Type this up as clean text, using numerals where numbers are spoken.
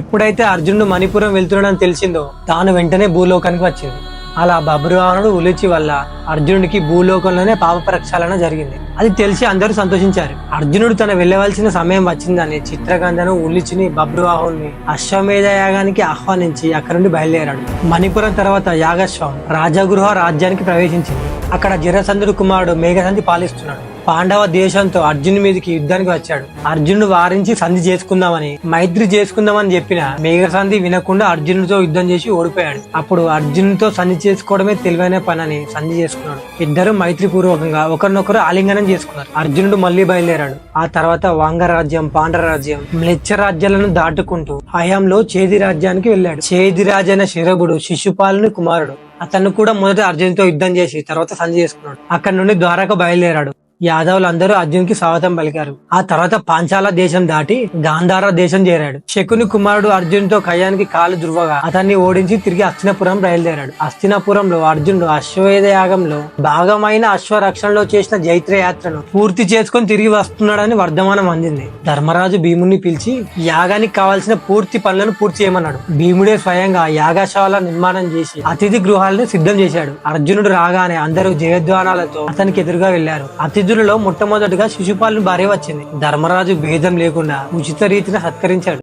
ఎప్పుడైతే అర్జునుడు మణిపురం వెళ్తున్నాడని తెలిసిందో తాను వెంటనే భూలోకానికి వచ్చింది. అలా బబ్రువాహనుడు ఉలిచి వల్ల అర్జునుడికి భూలోకంలోనే పాప ప్రక్షాళన జరిగింది. అది తెలిసి అందరూ సంతోషించారు. అర్జునుడు తన వెళ్ళవలసిన సమయం వచ్చిందని చిత్రగంధను ఉలిచిని బబ్రువాహుని అశ్వమేధ యాగానికి ఆహ్వానించి అక్కడి నుండి బయలుదేరాడు. మణిపురం తర్వాత యాగశ్వం రాజగృహ రాజ్యానికి ప్రవేశించింది. అక్కడ జరసంధుడు కుమారుడు మేఘసంధి పాలిస్తున్నాడు. పాండవ దేశంతో అర్జునుడి మీదకి యుద్ధానికి వచ్చాడు. అర్జునుడు వారించి సంధి చేసుకుందామని మైత్రి చేసుకుందామని చెప్పిన మేఘసంధి వినకుండా అర్జునుడితో యుద్ధం చేసి ఓడిపోయాడు. అప్పుడు అర్జునుడితో సంధి చేసుకోవడమే తెలివైన పనని సంధి చేసుకున్నాడు. ఇద్దరు మైత్రిపూర్వకంగా ఒకరినొకరు ఆలింగనం చేసుకున్నారు. అర్జునుడు మళ్లీ బయలుదేరాడు. ఆ తర్వాత వాంగ రాజ్యం, పాండవ రాజ్యం, మ్లేచ్ఛ రాజ్యాలను దాటుకుంటూ హయాంలో చేది రాజ్యానికి వెళ్ళాడు. చేది రాజైన శిరభుడు శిశుపాలుని కుమారుడు. అతను కూడా మొదట అర్జునుడితో యుద్ధం చేసి తర్వాత సంధి చేసుకున్నాడు. అక్కడి నుండి ద్వారకు బయలుదేరాడు. యాదవులందరూ అర్జున్కి స్వాగతం పలికారు. ఆ తర్వాత పాంచాల దేశం దాటి గాంధార దేశం చేరాడు. శకుని కుమారుడు అర్జున్తో కయ్యానికి కాలు దుర్వగా అతన్ని ఓడించి తిరిగి హస్తినాపురం బయలుదేరాడు. హస్తినాపురంలో అర్జునుడు అశ్వమేధ యాగంలో భాగమైన అశ్వరక్షణలో చేసిన జైత్ర యాత్రను పూర్తి చేసుకుని తిరిగి వస్తున్నాడని వర్ధమానం అందింది. ధర్మరాజు భీముని పిలిచి యాగానికి కావాల్సిన పూర్తి పనులను పూర్తి చేయమన్నాడు. భీముడే స్వయంగా యాగశాల నిర్మాణం చేసి అతిథి గృహాలను సిద్ధం చేశాడు. అర్జునుడు రాగానే అందరూ జయధ్వానాలతో అతనికి ఎదురుగా వెళ్లారు. అతిథులలో మొట్టమొదటిగా శిశుపాలుని భార్య వచ్చింది. ధర్మరాజు భేదం లేకుండా ఉచిత రీతిని సత్కరించాడు.